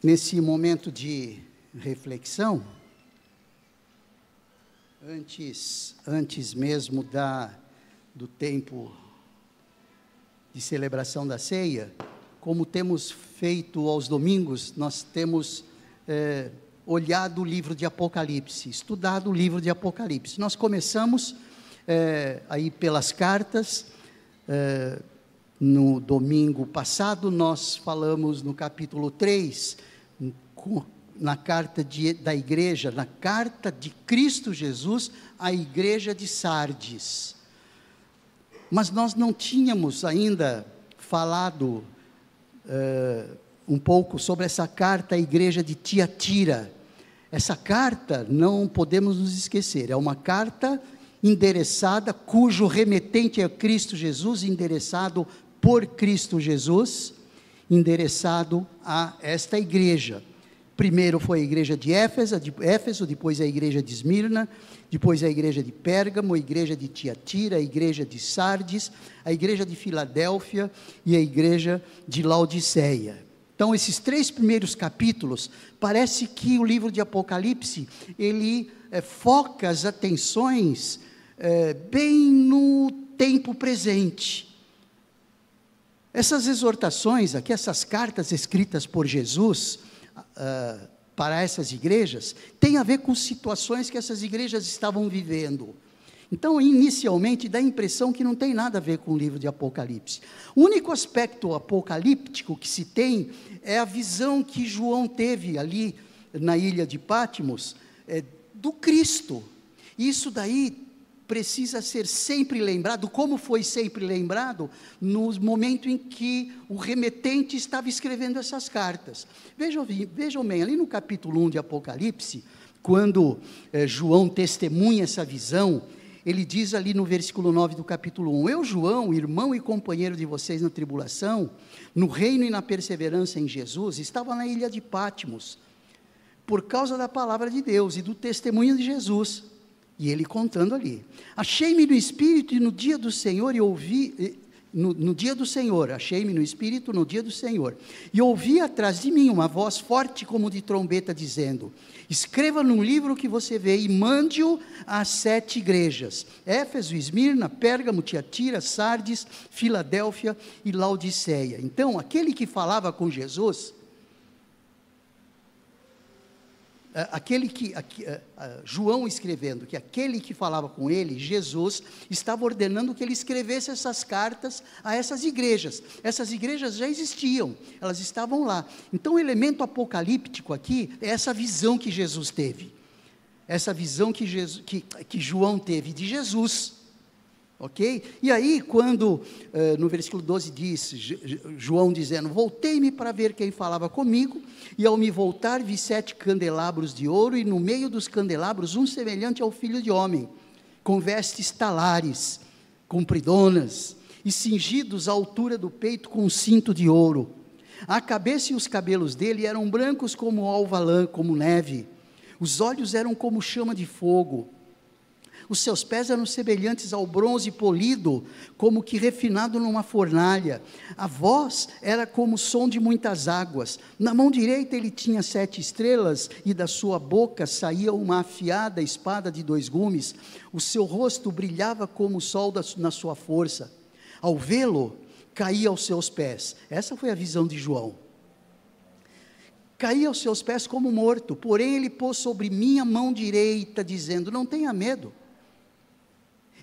Nesse momento de reflexão, antes mesmo do tempo de celebração da ceia, como temos feito aos domingos, nós temos olhado o livro de Apocalipse, estudado o livro de Apocalipse. Nós começamos aí pelas cartas. No domingo passado nós falamos no capítulo 3, na carta da igreja, na carta de Cristo Jesus à igreja de Sardes. Mas nós não tínhamos ainda falado um pouco sobre essa carta à igreja de Tiatira. Essa carta, não podemos nos esquecer, é uma carta endereçada, cujo remetente é Cristo Jesus, endereçado por Cristo Jesus, endereçado a esta igreja. Primeiro foi a igreja de Éfeso, depois a igreja de Esmirna, depois a igreja de Pérgamo, a igreja de Tiatira, a igreja de Sardes, a igreja de Filadélfia e a igreja de Laodiceia. Então, esses 3 primeiros capítulos, parece que o livro de Apocalipse, ele foca as atenções bem no tempo presente. Essas exortações aqui, essas cartas escritas por Jesus para essas igrejas, tem a ver com situações que essas igrejas estavam vivendo. Então, inicialmente, dá a impressão que não tem nada a ver com o livro de Apocalipse. O único aspecto apocalíptico que se tem é a visão que João teve ali na ilha de Patmos, do Cristo. Isso daí precisa ser sempre lembrado, como foi sempre lembrado, no momento em que o remetente estava escrevendo essas cartas. Vejam bem, ali no capítulo 1 de Apocalipse, quando João testemunha essa visão, ele diz ali no versículo 9 do capítulo 1, eu, João, irmão e companheiro de vocês na tribulação, no reino e na perseverança em Jesus, estava na ilha de Patmos, por causa da palavra de Deus e do testemunho de Jesus. E ele contando ali, achei-me no Espírito e no dia do Senhor, e ouvi, no dia do Senhor, achei-me no Espírito no dia do Senhor, e ouvi atrás de mim uma voz forte como de trombeta, dizendo, escreva num livro que você vê, e mande-o às 7 igrejas, Éfeso, Esmirna, Pérgamo, Tiatira, Sardes, Filadélfia e Laodiceia. Então, aquele que falava com Jesus, João escrevendo que aquele que falava com ele, Jesus, estava ordenando que ele escrevesse essas cartas a essas igrejas. Essas igrejas já existiam, elas estavam lá. Então o elemento apocalíptico aqui é essa visão que Jesus teve, essa visão que João teve de Jesus. Ok? E aí, quando no versículo 12 diz, João dizendo, voltei-me para ver quem falava comigo, e ao me voltar vi 7 candelabros de ouro, e no meio dos candelabros um semelhante ao filho de homem, com vestes talares, compridonas, e cingidos à altura do peito com um cinto de ouro. A cabeça e os cabelos dele eram brancos como alva-lã, como neve, os olhos eram como chama de fogo, os seus pés eram semelhantes ao bronze polido, como que refinado numa fornalha. A voz era como o som de muitas águas. Na mão direita ele tinha 7 estrelas, e da sua boca saía uma afiada espada de 2 gumes. O seu rosto brilhava como o sol na sua força. Ao vê-lo, caía aos seus pés. Essa foi a visão de João. Caía aos seus pés como morto, porém ele pôs sobre mim a mão direita, dizendo, não tenha medo.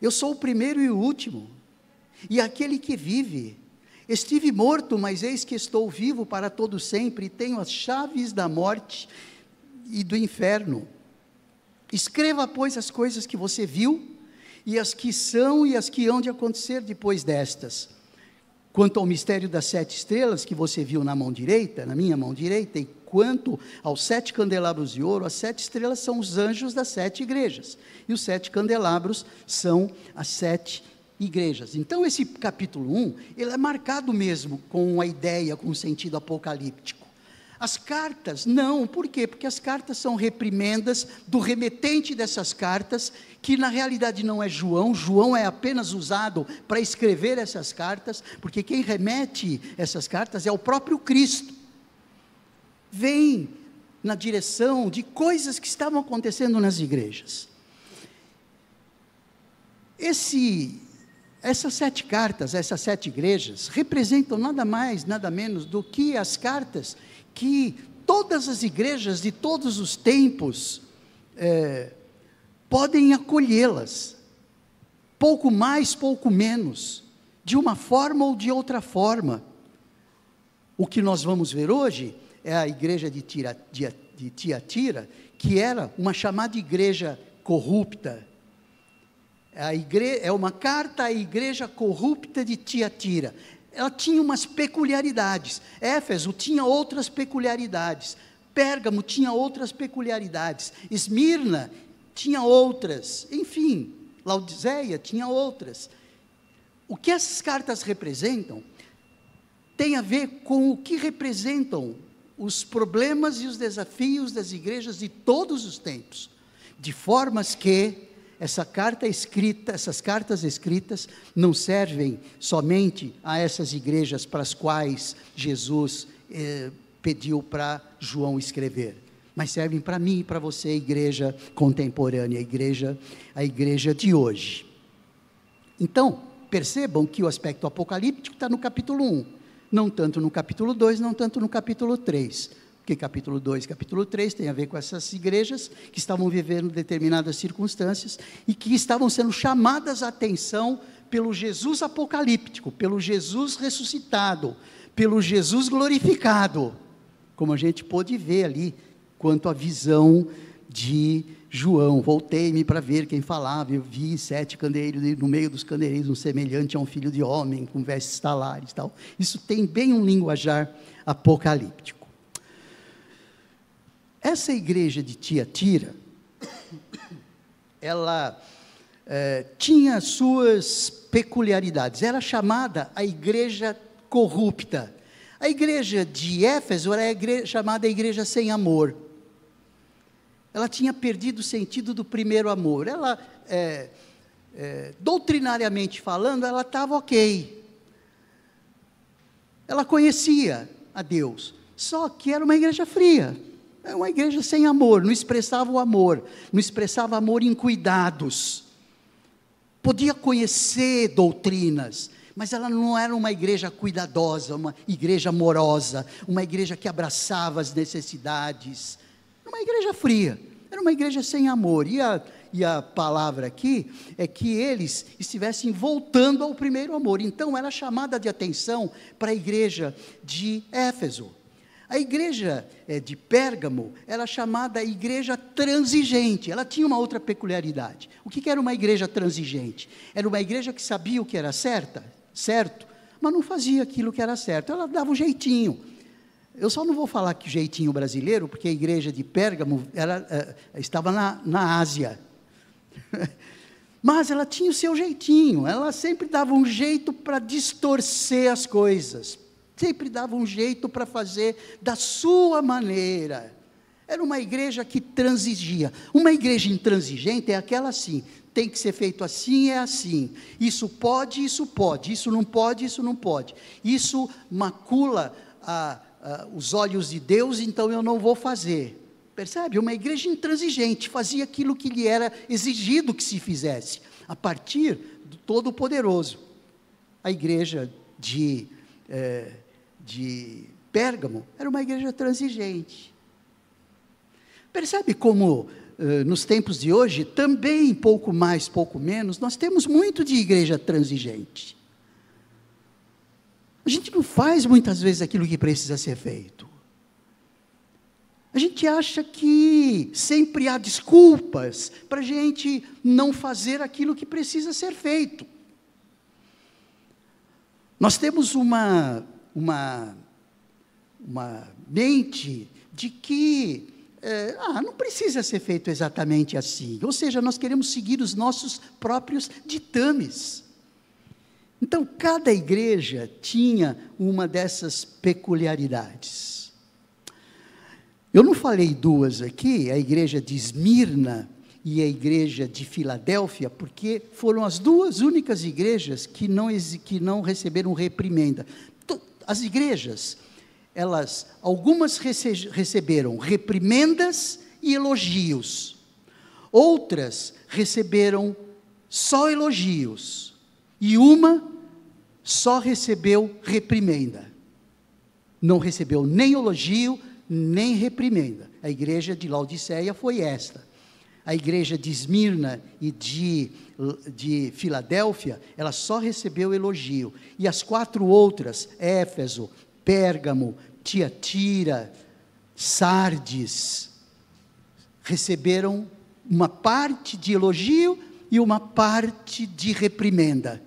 Eu sou o primeiro e o último, e aquele que vive. Estive morto, mas eis que estou vivo para todo sempre, e tenho as chaves da morte e do inferno. Escreva, pois, as coisas que você viu, e as que são e as que hão de acontecer depois destas. Quanto ao mistério das 7 estrelas que você viu na mão direita, na minha mão direita, e quanto aos 7 candelabros de ouro, as 7 estrelas são os anjos das 7 igrejas, e os 7 candelabros são as 7 igrejas. Então esse capítulo 1, ele é marcado mesmo com a ideia, com o sentido apocalíptico. As cartas, não, por quê? Porque as cartas são reprimendas do remetente dessas cartas, que na realidade não é João. João é apenas usado para escrever essas cartas, porque quem remete essas cartas é o próprio Cristo. vem na direção de coisas que estavam acontecendo nas igrejas. Essas 7 cartas, essas 7 igrejas, representam nada mais, nada menos do que as cartas que todas as igrejas de todos os tempos podem acolhê-las, pouco mais, pouco menos, de uma forma ou de outra forma. O que nós vamos ver hoje é a igreja de Tiatira, que era uma chamada igreja corrupta. É uma carta à igreja corrupta de Tiatira. Ela tinha umas peculiaridades. Éfeso tinha outras peculiaridades. Pérgamo tinha outras peculiaridades. Esmirna tinha outras. Enfim, Laodiceia tinha outras. O que essas cartas representam tem a ver com o que representam os problemas e os desafios das igrejas de todos os tempos, de formas que essas cartas escritas não servem somente a essas igrejas para as quais Jesus pediu para João escrever, mas servem para mim e para você, a igreja contemporânea, a igreja de hoje. Então, percebam que o aspecto apocalíptico está no capítulo 1, não tanto no capítulo 2, não tanto no capítulo 3, porque capítulo 2 e capítulo 3 tem a ver com essas igrejas que estavam vivendo determinadas circunstâncias e que estavam sendo chamadas a atenção pelo Jesus apocalíptico, pelo Jesus ressuscitado, pelo Jesus glorificado, como a gente pôde ver ali, quanto à visão de João. Voltei-me para ver quem falava, eu vi 7 candeeiros, no meio dos candeeiros, um semelhante a um filho de homem, com vestes talares, tal. Isso tem bem um linguajar apocalíptico. Essa igreja de Tiatira, ela tinha suas peculiaridades, era chamada a igreja corrupta. A igreja de Éfeso era chamada a igreja sem amor. Ela tinha perdido o sentido do primeiro amor. Ela, doutrinariamente falando, ela estava ok. Ela conhecia a Deus, só que era uma igreja fria. Era uma igreja sem amor, não expressava o amor, não expressava amor em cuidados. Podia conhecer doutrinas, mas ela não era uma igreja cuidadosa, uma igreja amorosa, uma igreja que abraçava as necessidades. Era uma igreja fria, era uma igreja sem amor. E a palavra aqui é que eles estivessem voltando ao primeiro amor. Então, era chamada de atenção para a igreja de Éfeso. A igreja de Pérgamo era chamada a igreja transigente. Ela tinha uma outra peculiaridade. O que era uma igreja transigente? Era uma igreja que sabia o que era certo, mas não fazia aquilo que era certo. Ela dava um jeitinho. Eu só não vou falar que jeitinho brasileiro, porque a igreja de Pérgamo estava na Ásia. Mas ela tinha o seu jeitinho. Ela sempre dava um jeito para distorcer as coisas. Sempre dava um jeito para fazer da sua maneira. Era uma igreja que transigia. Uma igreja intransigente é aquela assim, tem que ser feito assim, é assim. Isso pode, isso não pode, isso não pode. Isso macula os olhos de Deus, então eu não vou fazer. Percebe? Uma igreja intransigente, fazia aquilo que lhe era exigido que se fizesse, a partir do Todo-Poderoso. A igreja de Pérgamo era uma igreja transigente. Percebe como nos tempos de hoje, também pouco mais, pouco menos, nós temos muito de igreja transigente. A gente não faz muitas vezes aquilo que precisa ser feito. A gente acha que sempre há desculpas para a gente não fazer aquilo que precisa ser feito. Nós temos uma mente de que não precisa ser feito exatamente assim, ou seja, nós queremos seguir os nossos próprios ditames. Então, cada igreja tinha uma dessas peculiaridades. Eu não falei duas aqui, a igreja de Esmirna e a igreja de Filadélfia, porque foram as duas únicas igrejas que não receberam reprimenda. As igrejas, algumas receberam reprimendas e elogios, outras receberam só elogios, e uma só recebeu reprimenda. Não recebeu nem elogio, nem reprimenda. A igreja de Laodiceia foi esta. A igreja de Esmirna e de Filadélfia, ela só recebeu elogio. E as 4 outras, Éfeso, Pérgamo, Tiatira, Sardes, receberam uma parte de elogio e uma parte de reprimenda.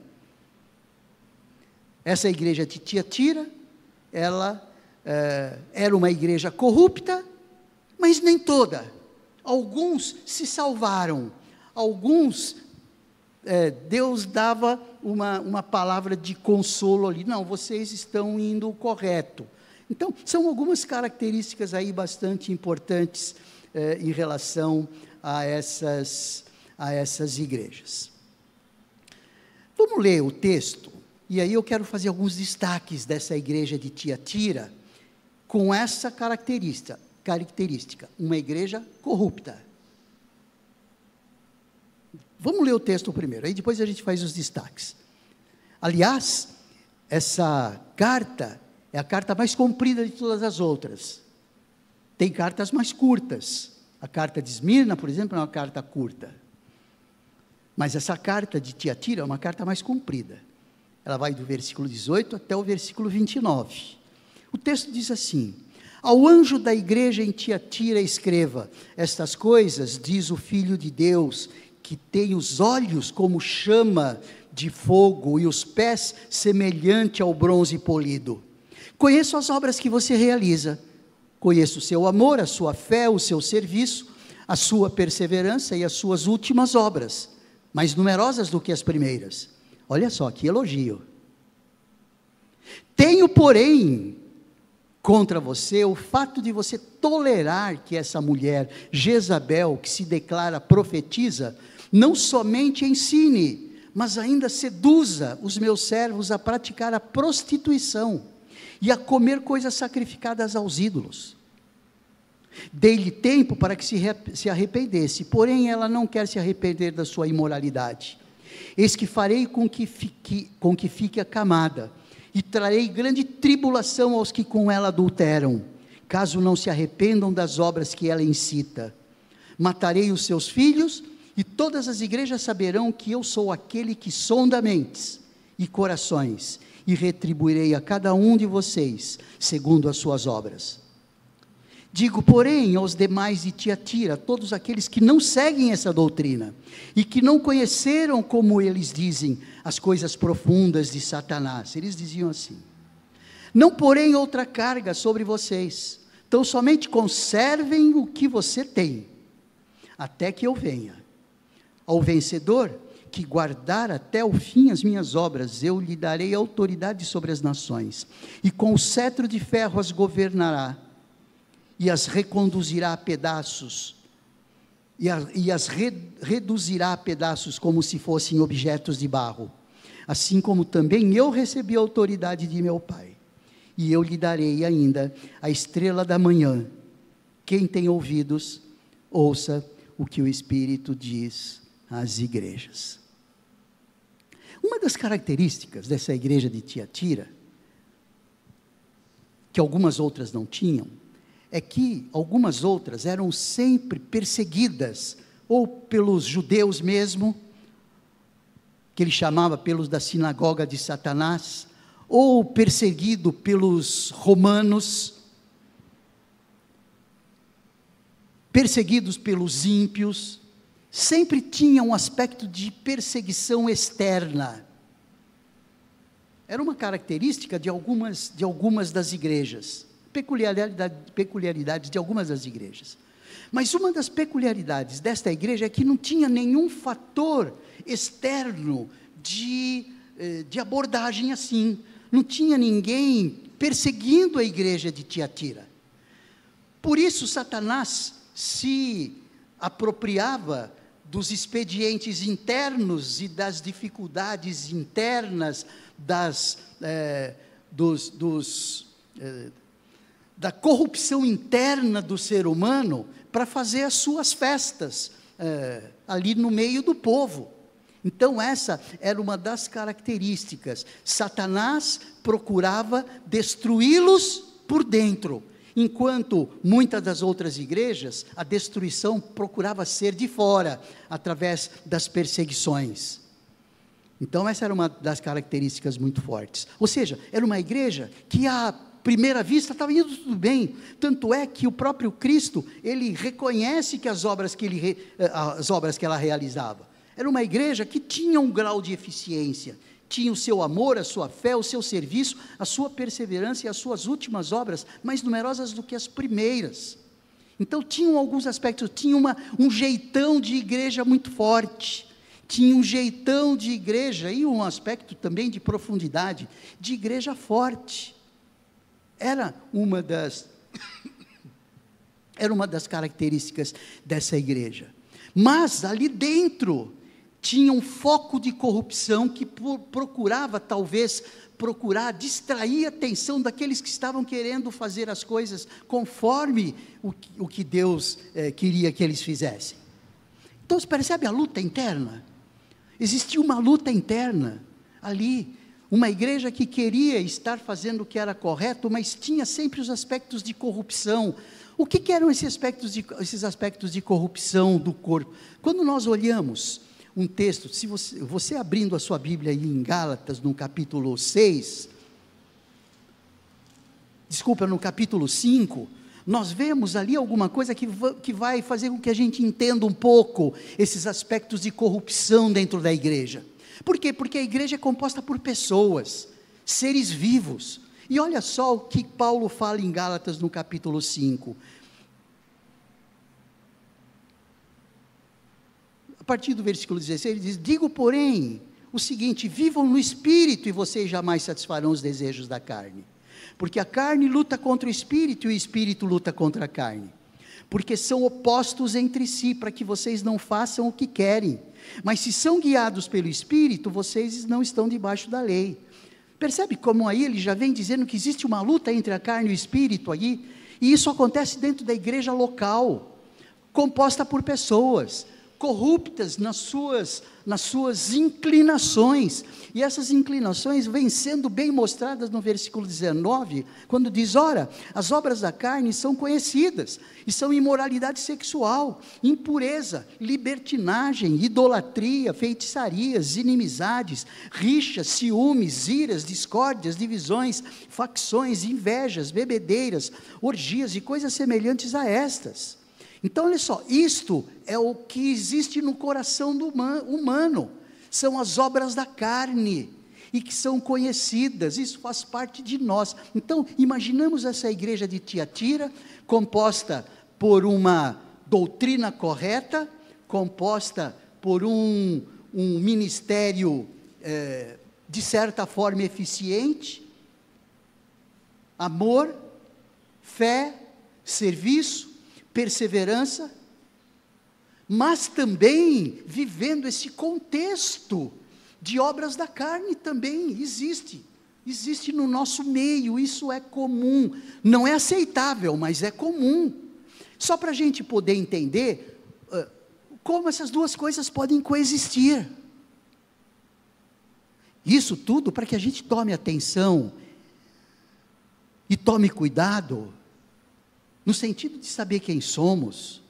Essa igreja de Tiatira, ela era uma igreja corrupta, mas nem toda. Alguns se salvaram, alguns, Deus dava uma palavra de consolo ali, não, vocês estão indo correto. Então, são algumas características aí bastante importantes em relação a essas igrejas. Vamos ler o texto, e aí eu quero fazer alguns destaques dessa igreja de Tiatira, com essa característica, uma igreja corrupta. Vamos ler o texto primeiro, aí depois a gente faz os destaques. Aliás, essa carta é a carta mais comprida de todas as outras. Tem cartas mais curtas. A carta de Esmirna, por exemplo, é uma carta curta. Mas essa carta de Tiatira é uma carta mais comprida. Ela vai do versículo 18 até o versículo 29. O texto diz assim: ao anjo da igreja em Tiatira escreva: estas coisas diz o Filho de Deus, que tem os olhos como chama de fogo e os pés semelhante ao bronze polido. Conheço as obras que você realiza, conheço o seu amor, a sua fé, o seu serviço, a sua perseverança e as suas últimas obras, mais numerosas do que as primeiras. Olha só, que elogio. Tenho, porém, contra você o fato de você tolerar que essa mulher, Jezabel, que se declara profetiza, não somente ensine, mas ainda seduza os meus servos a praticar a prostituição e a comer coisas sacrificadas aos ídolos. Dei-lhe tempo para que se arrependesse, porém ela não quer se arrepender da sua imoralidade. Eis que farei com que fique acamada, e trarei grande tribulação aos que com ela adulteram, caso não se arrependam das obras que ela incita. Matarei os seus filhos, e todas as igrejas saberão que eu sou aquele que sonda mentes e corações, e retribuirei a cada um de vocês, segundo as suas obras. Digo, porém, aos demais de Tiatira, todos aqueles que não seguem essa doutrina, e que não conheceram, como eles dizem, as coisas profundas de Satanás. Eles diziam assim: não porém outra carga sobre vocês, então somente conservem o que você tem, até que eu venha. Ao vencedor, que guardar até o fim as minhas obras, eu lhe darei autoridade sobre as nações, e com o cetro de ferro as governará, e as reconduzirá a pedaços, e as reduzirá a pedaços como se fossem objetos de barro, assim como também eu recebi a autoridade de meu Pai, e eu lhe darei ainda a estrela da manhã. Quem tem ouvidos, ouça o que o Espírito diz às igrejas. Uma das características dessa igreja de Tiatira, que algumas outras não tinham, é que algumas outras eram sempre perseguidas, ou pelos judeus mesmo, que ele chamava pelos da sinagoga de Satanás, ou perseguido pelos romanos, perseguidos pelos ímpios, sempre tinha um aspecto de perseguição externa. Era uma característica de algumas das igrejas, peculiaridades de algumas das igrejas. Mas uma das peculiaridades desta igreja é que não tinha nenhum fator externo de abordagem assim. Não tinha ninguém perseguindo a igreja de Tiatira. Por isso Satanás se apropriava dos expedientes internos e das dificuldades internas da corrupção interna do ser humano para fazer as suas festas ali no meio do povo. Então essa era uma das características. Satanás procurava destruí-los por dentro, enquanto muitas das outras igrejas, a destruição procurava ser de fora, através das perseguições. Então essa era uma das características muito fortes. Ou seja, era uma igreja que à primeira vista estava indo tudo bem, tanto é que o próprio Cristo, ele reconhece que as obras que ela realizava. Era uma igreja que tinha um grau de eficiência, tinha o seu amor, a sua fé, o seu serviço, a sua perseverança e as suas últimas obras mais numerosas do que as primeiras. Então tinham alguns aspectos, tinha um jeitão de igreja muito forte, tinha um jeitão de igreja e um aspecto também de profundidade, de igreja forte. Era uma das características dessa igreja. Mas ali dentro tinha um foco de corrupção que procurava distrair a atenção daqueles que estavam querendo fazer as coisas conforme o que Deus queria que eles fizessem. Então você percebe a luta interna? Existia uma luta interna ali, uma igreja que queria estar fazendo o que era correto, mas tinha sempre os aspectos de corrupção. O que eram esses aspectos de corrupção do corpo? Quando nós olhamos um texto, se você abrindo a sua Bíblia aí em Gálatas, no capítulo 5, nós vemos ali alguma coisa que vai fazer com que a gente entenda um pouco esses aspectos de corrupção dentro da igreja. Por quê? Porque a igreja é composta por pessoas, seres vivos. E olha só o que Paulo fala em Gálatas no capítulo 5. A partir do versículo 16, ele diz: digo, porém, o seguinte: vivam no Espírito e vocês jamais satisfarão os desejos da carne. Porque a carne luta contra o Espírito e o Espírito luta contra a carne. Porque são opostos entre si, para que vocês não façam o que querem. Mas se são guiados pelo Espírito, vocês não estão debaixo da lei. Percebe como aí ele já vem dizendo que existe uma luta entre a carne e o Espírito aí? E isso acontece dentro da igreja local, composta por pessoas corruptas nas suas inclinações, e essas inclinações vêm sendo bem mostradas no versículo 19, quando diz: ora, as obras da carne são conhecidas, e são imoralidade sexual, impureza, libertinagem, idolatria, feitiçarias, inimizades, rixas, ciúmes, iras, discórdias, divisões, facções, invejas, bebedeiras, orgias e coisas semelhantes a estas. Então, olha só, isto é o que existe no coração do humano, são as obras da carne, e que são conhecidas, isso faz parte de nós. Então, imaginamos essa igreja de Tiatira, composta por uma doutrina correta, composta por um ministério, de certa forma, eficiente, amor, fé, serviço, perseverança, mas também vivendo esse contexto de obras da carne também existe no nosso meio, isso é comum, não é aceitável, mas é comum, só para a gente poder entender como essas duas coisas podem coexistir, isso tudo para que a gente tome atenção, e tome cuidado, no sentido de saber quem somos,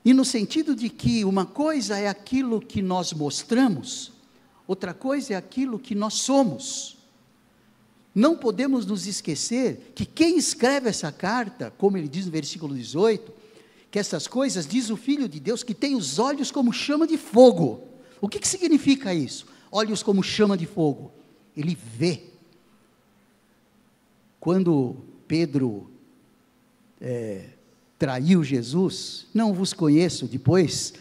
e no sentido de que uma coisa é aquilo que nós mostramos, outra coisa é aquilo que nós somos. Não podemos nos esquecer que quem escreve essa carta, como ele diz no versículo 18, que essas coisas, diz o Filho de Deus, que tem os olhos como chama de fogo. O que significa isso? Olhos como chama de fogo. Ele vê. Quando Pedro traiu Jesus, não vos conheço, depois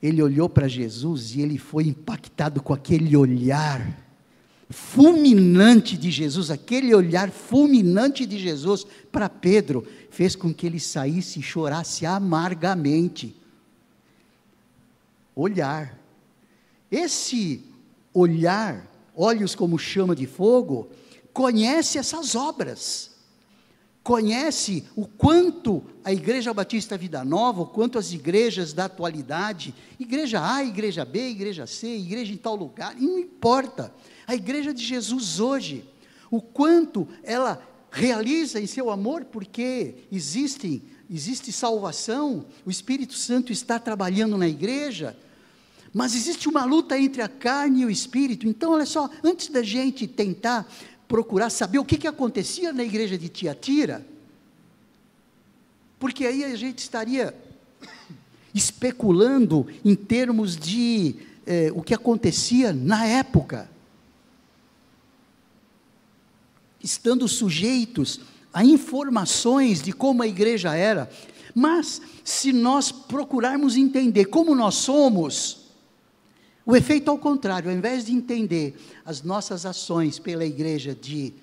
ele olhou para Jesus e ele foi impactado com aquele olhar fulminante de Jesus, aquele olhar fulminante de Jesus para Pedro, fez com que ele saísse e chorasse amargamente. Olhar, esse olhar, olhos como chama de fogo, conhece essas obras, conhece o quanto a Igreja Batista Vida Nova, o quanto as igrejas da atualidade, igreja A, igreja B, igreja C, igreja em tal lugar, não importa, a igreja de Jesus hoje, o quanto ela realiza em seu amor, porque existe salvação, o Espírito Santo está trabalhando na igreja, mas existe uma luta entre a carne e o Espírito. Então olha só, antes da gente tentar procurar saber o que acontecia na igreja de Tiatira, porque aí a gente estaria especulando em termos de o que acontecia na época, estando sujeitos a informações de como a igreja era, mas se nós procurarmos entender como nós somos, o efeito ao contrário, ao invés de entender as nossas ações pela igreja de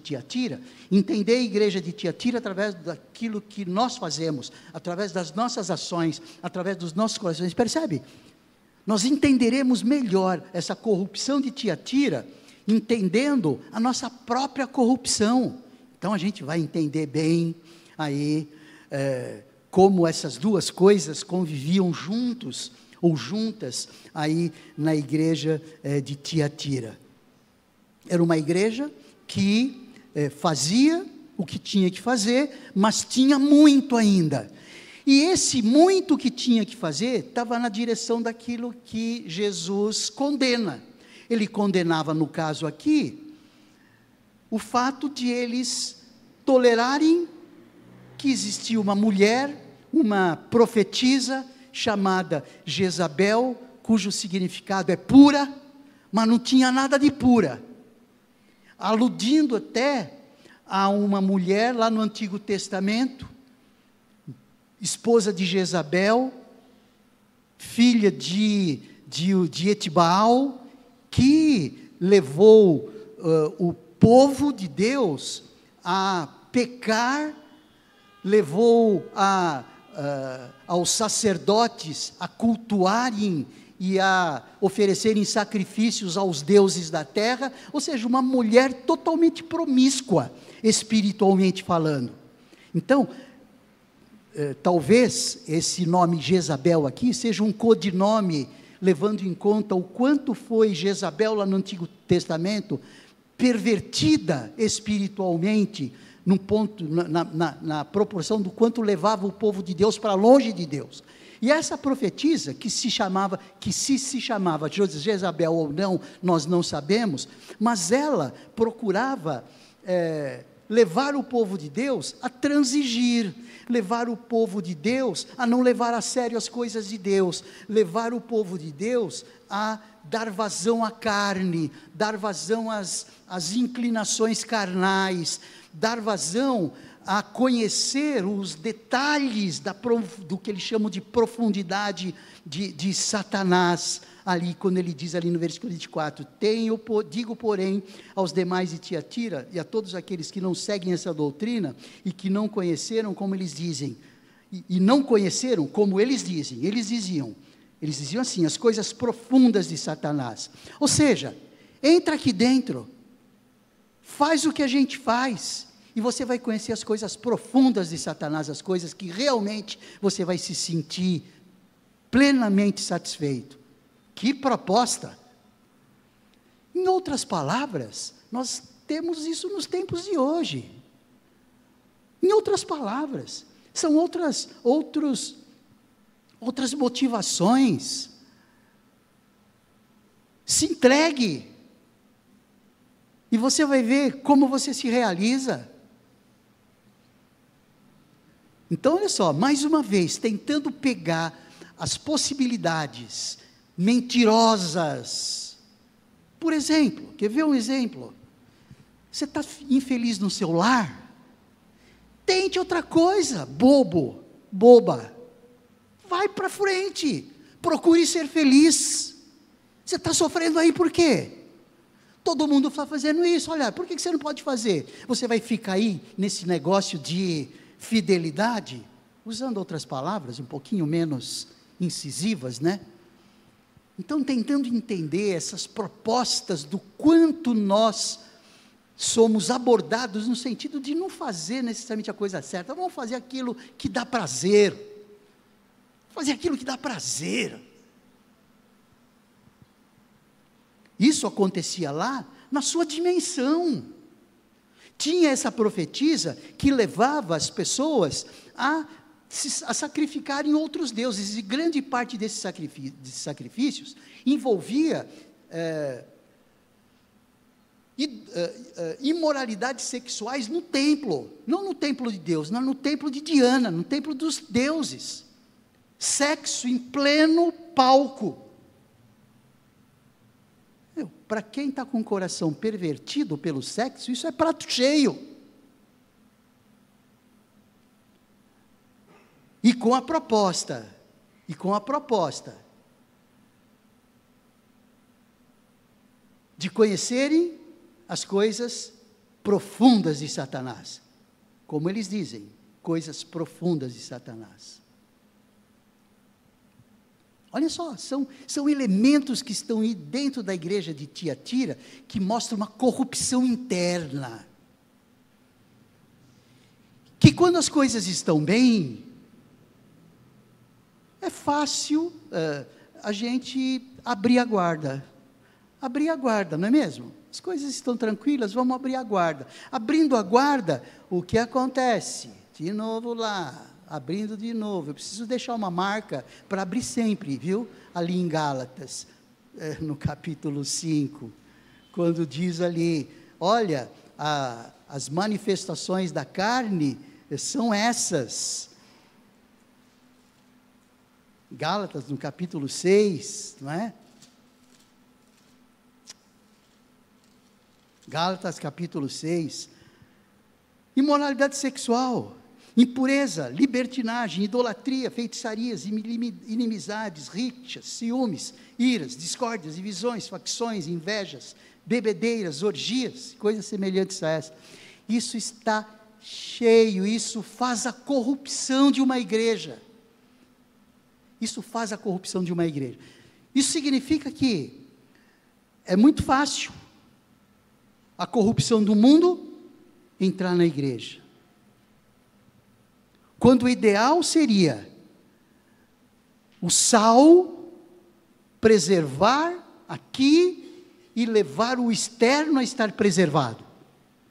Tiatira, entender a igreja de Tiatira através daquilo que nós fazemos, através das nossas ações, através dos nossos corações, percebe? Nós entenderemos melhor essa corrupção de Tiatira, entendendo a nossa própria corrupção. Então a gente vai entender bem aí como essas duas coisas conviviam juntos ou juntas aí na igreja de Tiatira. Era uma igreja que fazia o que tinha que fazer, mas tinha muito ainda. E esse muito que tinha que fazer estava na direção daquilo que Jesus condena. Ele condenava, no caso aqui, o fato de eles tolerarem que existia uma mulher, uma profetisa, chamada Jezabel, cujo significado é pura, mas não tinha nada de pura, aludindo até a uma mulher lá no Antigo Testamento, esposa de Jezabel, filha de Etibaal, que levou o povo de Deus a pecar, levou aos sacerdotes a cultuarem e a oferecerem sacrifícios aos deuses da terra, ou seja, uma mulher totalmente promíscua, espiritualmente falando. Então, talvez esse nome Jezabel aqui seja um codinome, levando em conta o quanto foi Jezabel lá no Antigo Testamento, pervertida espiritualmente, num ponto, na proporção do quanto levava o povo de Deus para longe de Deus. E essa profetisa, que se chamava Jezabel ou não, nós não sabemos, mas ela procurava levar o povo de Deus a transigir, levar o povo de Deus a não levar a sério as coisas de Deus, levar o povo de Deus a dar vazão à carne, dar vazão às inclinações carnais, dar vazão a conhecer os detalhes do que eles chamam de profundidade de Satanás, ali, quando ele diz ali no versículo 24, digo porém aos demais de Tiatira, e a todos aqueles que não seguem essa doutrina, e que não conheceram como eles dizem, e não conheceram como eles dizem, eles diziam assim, as coisas profundas de Satanás, ou seja, entra aqui dentro, faz o que a gente faz, e você vai conhecer as coisas profundas de Satanás, as coisas que realmente você vai se sentir plenamente satisfeito. Que proposta! Em outras palavras, nós temos isso nos tempos de hoje. Em outras palavras, são outras motivações. Se entregue, e você vai ver como você se realiza. Então, olha só, mais uma vez, tentando pegar as possibilidades mentirosas. Por exemplo, quer ver um exemplo? Você está infeliz no seu lar? Tente outra coisa, boba. Vai para frente, procure ser feliz. Você está sofrendo aí por quê? Todo mundo está fazendo isso, olha, por que você não pode fazer? Você vai ficar aí nesse negócio de fidelidade, usando outras palavras, um pouquinho menos incisivas, né? Então, tentando entender essas propostas do quanto nós somos abordados no sentido de não fazer necessariamente a coisa certa, vamos fazer aquilo que dá prazer, fazer aquilo que dá prazer. Isso acontecia lá na sua dimensão. Tinha essa profetisa que levava as pessoas a sacrificarem outros deuses, e grande parte desses sacrifícios envolvia imoralidades sexuais no templo, não no templo de Deus, não no templo de Diana, no templo dos deuses, sexo em pleno palco. Para quem está com o coração pervertido pelo sexo, isso é prato cheio. E com a proposta de conhecerem as coisas profundas de Satanás, como eles dizem, coisas profundas de Satanás. Olha só, são elementos que estão aí dentro da igreja de Tiatira, que mostram uma corrupção interna, que quando as coisas estão bem, é fácil a gente abrir a guarda, não é mesmo? As coisas estão tranquilas, vamos abrir a guarda. Abrindo a guarda, o que acontece? De novo lá, abrindo de novo, eu preciso deixar uma marca para abrir sempre, viu? Ali em Gálatas, no capítulo 5, quando diz ali, olha, as manifestações da carne são essas. Gálatas, no capítulo 6, não é? Gálatas, capítulo 6, imoralidade sexual, impureza, libertinagem, idolatria, feitiçarias, inimizades, rixas, ciúmes, iras, discórdias, divisões, facções, invejas, bebedeiras, orgias, coisas semelhantes a essa. Isso está cheio, isso faz a corrupção de uma igreja. Isso faz a corrupção de uma igreja. Isso significa que é muito fácil a corrupção do mundo entrar na igreja. Quando o ideal seria o sal preservar aqui e levar o externo a estar preservado.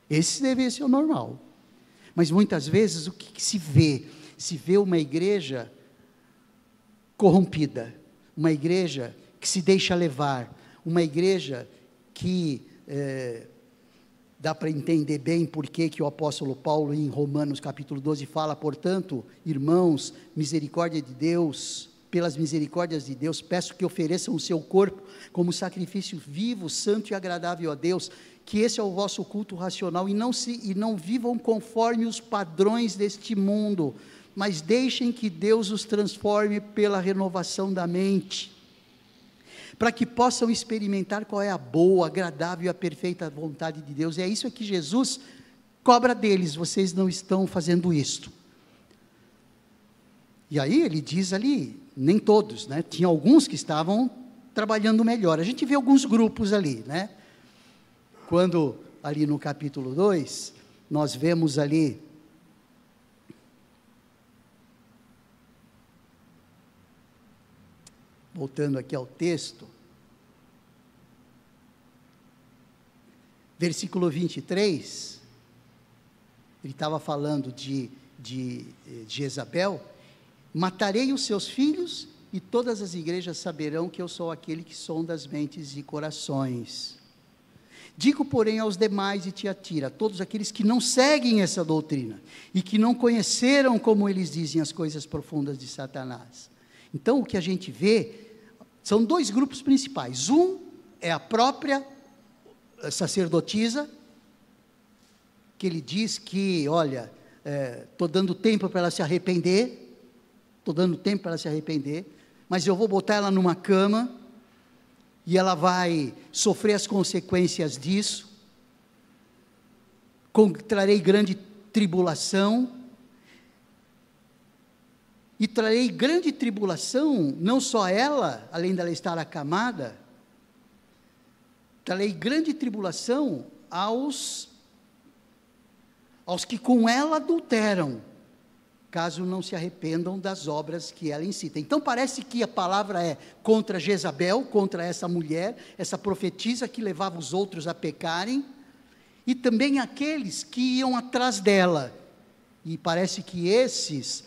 Esse deve ser o normal. Mas muitas vezes o que se vê? Se vê uma igreja corrompida, uma igreja que se deixa levar, uma igreja que dá para entender bem por que o apóstolo Paulo em Romanos capítulo 12 fala, portanto, irmãos, misericórdia de Deus, pelas misericórdias de Deus, peço que ofereçam o seu corpo como sacrifício vivo, santo e agradável a Deus, que esse é o vosso culto racional, e não vivam conforme os padrões deste mundo, mas deixem que Deus os transforme pela renovação da mente, para que possam experimentar qual é a boa, agradável e a perfeita vontade de Deus. É isso que Jesus cobra deles, vocês não estão fazendo isto. E aí ele diz ali, nem todos, né? Tinha alguns que estavam trabalhando melhor, a gente vê alguns grupos ali, né? Quando ali no capítulo 2, nós vemos ali, voltando aqui ao texto, versículo 23, ele estava falando de Jezabel, matarei os seus filhos e todas as igrejas saberão que eu sou aquele que sonda as mentes e corações. Digo, porém, aos demais de Tiatira, todos aqueles que não seguem essa doutrina, e que não conheceram, como eles dizem, as coisas profundas de Satanás. Então, o que a gente vê, são dois grupos principais. Um é a própria sacerdotisa, que ele diz que, olha, estou dando tempo para ela se arrepender, mas eu vou botar ela numa cama, e ela vai sofrer as consequências disso, trarei grande tribulação, e trarei grande tribulação, não só ela, além dela estar acamada, trarei grande tribulação aos aos que com ela adulteram, caso não se arrependam das obras que ela incita. Então parece que a palavra é contra Jezabel, contra essa mulher, essa profetisa que levava os outros a pecarem, e também aqueles que iam atrás dela. E parece que esses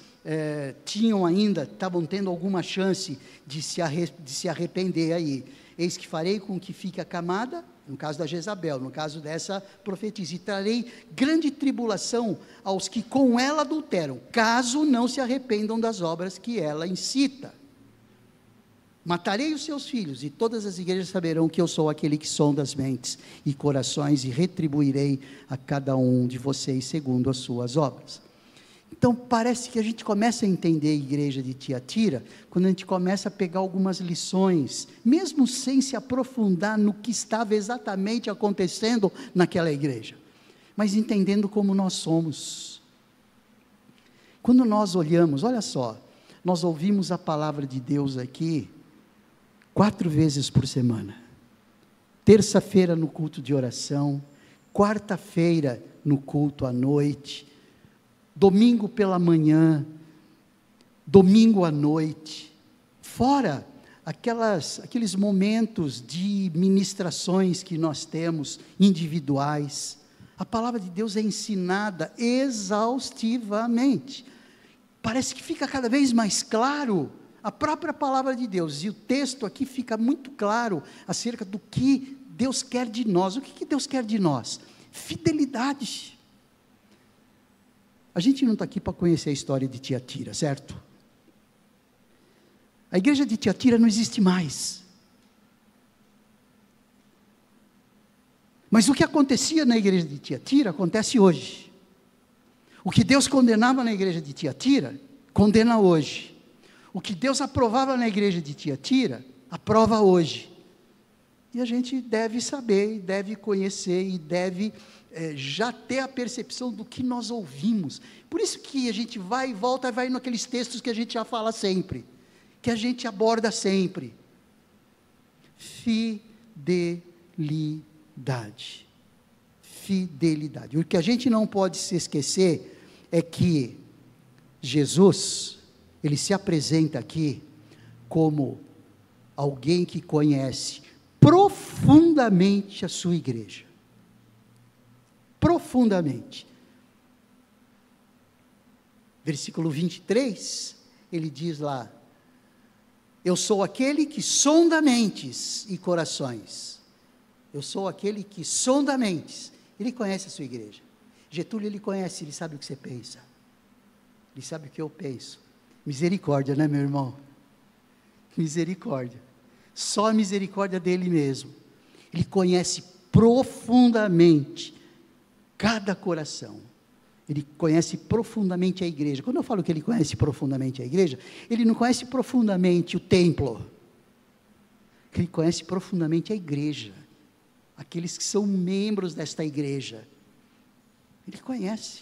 estavam tendo alguma chance de se arrepender aí. Eis que farei com que fique acamada, no caso da Jezabel, no caso dessa profetisa, e trarei grande tribulação aos que com ela adulteram, caso não se arrependam das obras que ela incita. Matarei os seus filhos, e todas as igrejas saberão que eu sou aquele que sonda as mentes e corações, e retribuirei a cada um de vocês segundo as suas obras. Então parece que a gente começa a entender a igreja de Tiatira, quando a gente começa a pegar algumas lições, mesmo sem se aprofundar no que estava exatamente acontecendo naquela igreja, mas entendendo como nós somos. Quando nós olhamos, olha só, nós ouvimos a palavra de Deus aqui 4 vezes por semana, terça-feira no culto de oração, quarta-feira no culto à noite, domingo pela manhã, domingo à noite, fora aqueles momentos de ministrações que nós temos, individuais. A palavra de Deus é ensinada exaustivamente, parece que fica cada vez mais claro, a própria palavra de Deus, e o texto aqui fica muito claro, acerca do que Deus quer de nós. O que Deus quer de nós? Fidelidade. A gente não está aqui para conhecer a história de Tiatira, certo? A igreja de Tiatira não existe mais. Mas o que acontecia na igreja de Tiatira, acontece hoje. O que Deus condenava na igreja de Tiatira, condena hoje. O que Deus aprovava na igreja de Tiatira, aprova hoje. E a gente deve saber, e deve conhecer, e deve já ter a percepção do que nós ouvimos. Por isso que a gente vai e volta, vai naqueles textos que a gente já fala sempre, que a gente aborda sempre. Fidelidade. Fidelidade. O que a gente não pode se esquecer é que Jesus, ele se apresenta aqui como alguém que conhece profundamente a sua igreja. Profundamente. Versículo 23, ele diz lá: eu sou aquele que sonda mentes e corações. Eu sou aquele que sonda mentes. Ele conhece a sua igreja. Getúlio, ele conhece, ele sabe o que você pensa. Ele sabe o que eu penso. Misericórdia, né, meu irmão? Misericórdia. Só a misericórdia dele mesmo. Ele conhece profundamente cada coração. Ele conhece profundamente a igreja. Quando eu falo que ele conhece profundamente a igreja, ele não conhece profundamente o templo. Ele conhece profundamente a igreja. Aqueles que são membros desta igreja. Ele conhece.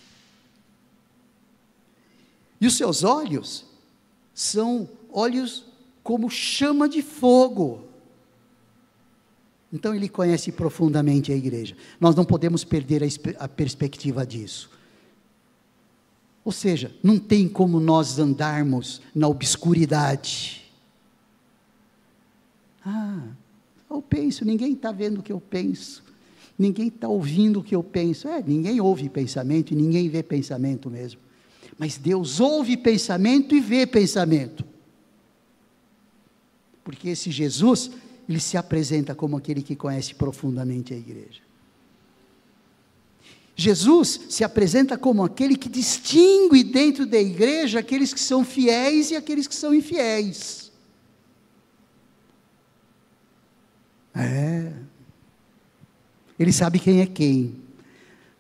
E os seus olhos são olhos como chama de fogo. Então ele conhece profundamente a igreja. Nós não podemos perder a perspectiva disso. Ou seja, não tem como nós andarmos na obscuridade. Eu penso, ninguém está vendo o que eu penso. Ninguém está ouvindo o que eu penso. Ninguém ouve pensamento e ninguém vê pensamento mesmo. Mas Deus ouve pensamento e vê pensamento. Porque esse Jesus, ele se apresenta como aquele que conhece profundamente a igreja. Jesus se apresenta como aquele que distingue dentro da igreja aqueles que são fiéis e aqueles que são infiéis. Ele sabe quem é quem.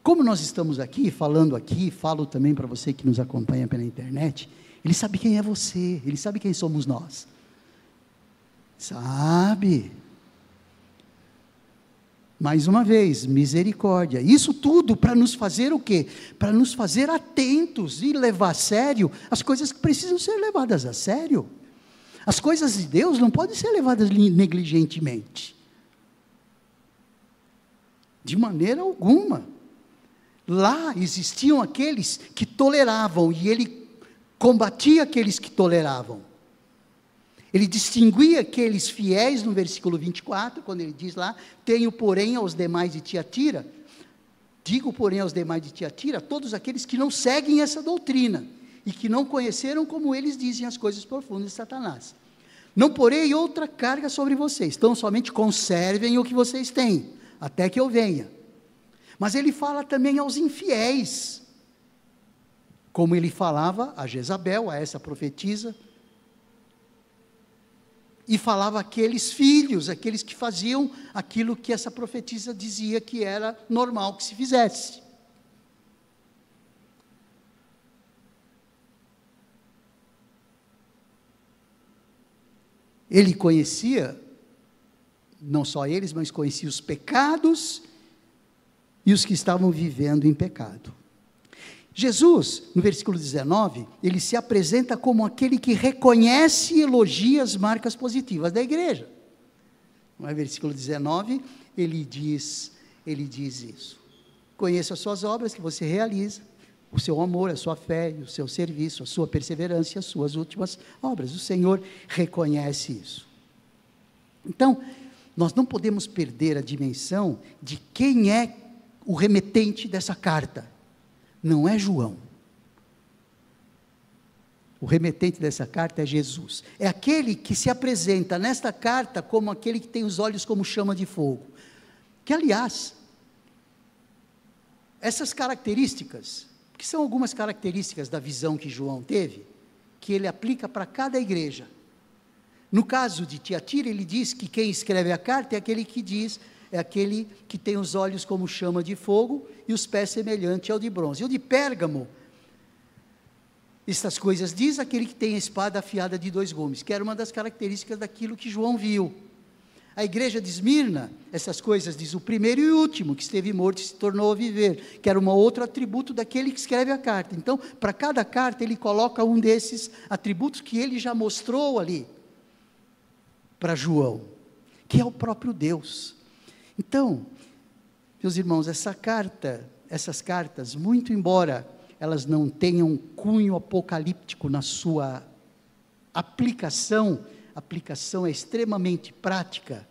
Como nós estamos aqui, falo também para você que nos acompanha pela internet, ele sabe quem é você, ele sabe quem somos nós. Sabe? Mais uma vez, misericórdia. Isso tudo para nos fazer o quê? Para nos fazer atentos e levar a sério as coisas que precisam ser levadas a sério. As coisas de Deus não podem ser levadas negligentemente. De maneira alguma. Lá existiam aqueles que toleravam, e ele combatia aqueles que toleravam. Ele distinguia aqueles fiéis, no versículo 24, quando ele diz lá: tenho porém aos demais de Tiatira, digo porém aos demais de Tiatira, todos aqueles que não seguem essa doutrina, e que não conheceram como eles dizem as coisas profundas de Satanás. Não porei outra carga sobre vocês, então somente conservem o que vocês têm, até que eu venha. Mas ele fala também aos infiéis, como ele falava a Jezabel, a essa profetisa, e falava àqueles filhos, aqueles que faziam aquilo que essa profetisa dizia que era normal que se fizesse. Ele conhecia, não só eles, mas conhecia os pecados e os que estavam vivendo em pecado. Jesus, no versículo 19, ele se apresenta como aquele que reconhece e elogia as marcas positivas da igreja. No versículo 19, ele diz isso: conheço as suas obras que você realiza, o seu amor, a sua fé, o seu serviço, a sua perseverança e as suas últimas obras. O Senhor reconhece isso. Então, nós não podemos perder a dimensão de quem é o remetente dessa carta. Não é João. O remetente dessa carta é Jesus. É aquele que se apresenta nesta carta como aquele que tem os olhos como chama de fogo. Que, aliás, essas características, que são algumas características da visão que João teve, que ele aplica para cada igreja. No caso de Tiatira, ele diz que quem escreve a carta é aquele que tem os olhos como chama de fogo e os pés semelhantes ao de bronze. E o de Pérgamo, estas coisas diz aquele que tem a espada afiada de 2 gumes, que era uma das características daquilo que João viu. A igreja de Esmirna, essas coisas diz o primeiro e o último, que esteve morto e se tornou a viver, que era um outro atributo daquele que escreve a carta. Então, para cada carta ele coloca um desses atributos que ele já mostrou ali para João, que é o próprio Deus. Então, meus irmãos, essas cartas, muito embora elas não tenham um cunho apocalíptico na sua aplicação é extremamente prática,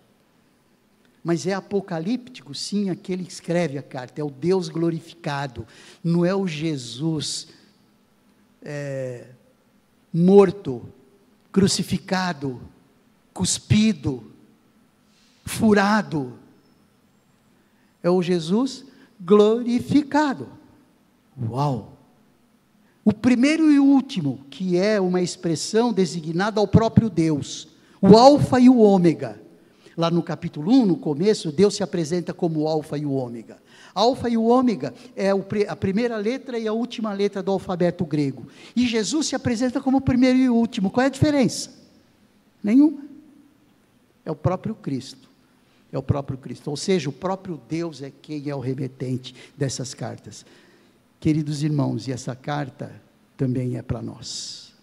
mas é apocalíptico, sim, aquele que escreve a carta, é o Deus glorificado, não é o Jesus morto, crucificado, cuspido, furado, é o Jesus glorificado. Uau! O primeiro e o último, que é uma expressão designada ao próprio Deus, o alfa e o ômega. Lá no capítulo 1, no começo, Deus se apresenta como o alfa e o ômega. Alfa e o ômega é a primeira letra e a última letra do alfabeto grego. E Jesus se apresenta como o primeiro e o último. Qual é a diferença? Nenhuma. É o próprio Cristo. É o próprio Cristo. Ou seja, o próprio Deus é quem é o remetente dessas cartas. Queridos irmãos, e essa carta também é para nós.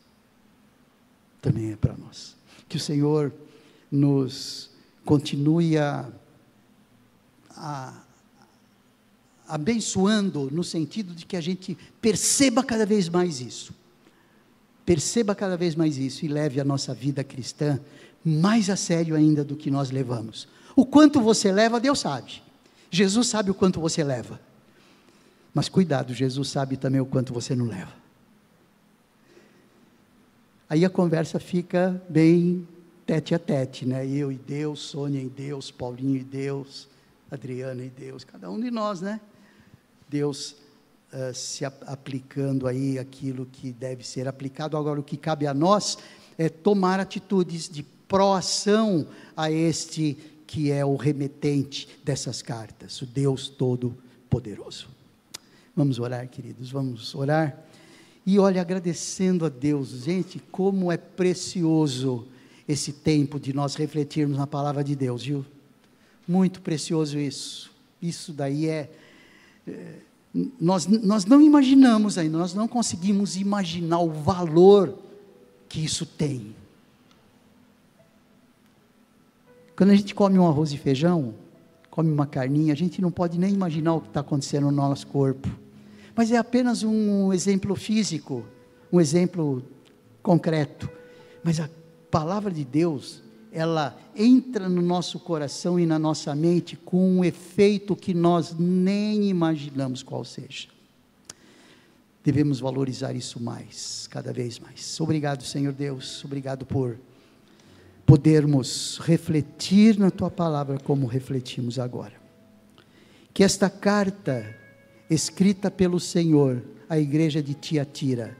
Também é para nós. Que o Senhor nos continue abençoando, no sentido de que a gente perceba cada vez mais isso. Perceba cada vez mais isso e leve a nossa vida cristã mais a sério ainda do que nós levamos. O quanto você leva, Deus sabe. Jesus sabe o quanto você leva. Mas cuidado, Jesus sabe também o quanto você não leva. Aí a conversa fica bem tete a tete, né? Eu e Deus, Sônia e Deus, Paulinho e Deus, Adriana e Deus, cada um de nós, né? Deus se aplicando aí aquilo que deve ser aplicado. Agora, o que cabe a nós é tomar atitudes de proação a este que é o remetente dessas cartas, o Deus Todo-Poderoso. Vamos orar, queridos, vamos orar, e olha, agradecendo a Deus, gente, como é precioso esse tempo de nós refletirmos na palavra de Deus, viu? Muito precioso isso daí nós não imaginamos ainda, nós não conseguimos imaginar o valor que isso tem. Quando a gente come um arroz e feijão, come uma carninha, a gente não pode nem imaginar o que está acontecendo no nosso corpo. Mas é apenas um exemplo físico, um exemplo concreto. Mas a palavra de Deus, ela entra no nosso coração e na nossa mente com um efeito que nós nem imaginamos qual seja. Devemos valorizar isso mais, cada vez mais. Obrigado, Senhor Deus, obrigado por podermos refletir na Tua palavra como refletimos agora. Que esta carta, escrita pelo Senhor à igreja de Tiatira,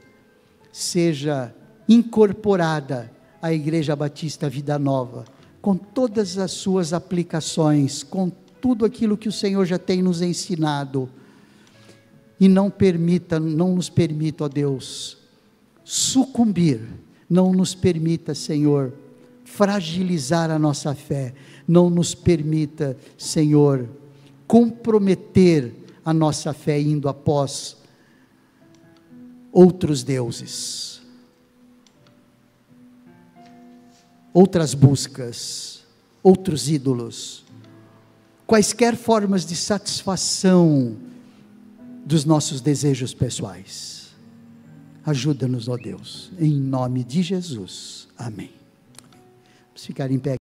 seja incorporada à Igreja Batista Vida Nova, com todas as suas aplicações, com tudo aquilo que o Senhor já tem nos ensinado, e não nos permita, ó Deus, sucumbir, não nos permita, Senhor, fragilizar a nossa fé, não nos permita, Senhor, comprometer a nossa fé indo após outros deuses, outras buscas, outros ídolos, quaisquer formas de satisfação dos nossos desejos pessoais. Ajuda-nos, ó Deus, em nome de Jesus, amém. Vamos ficar em pé.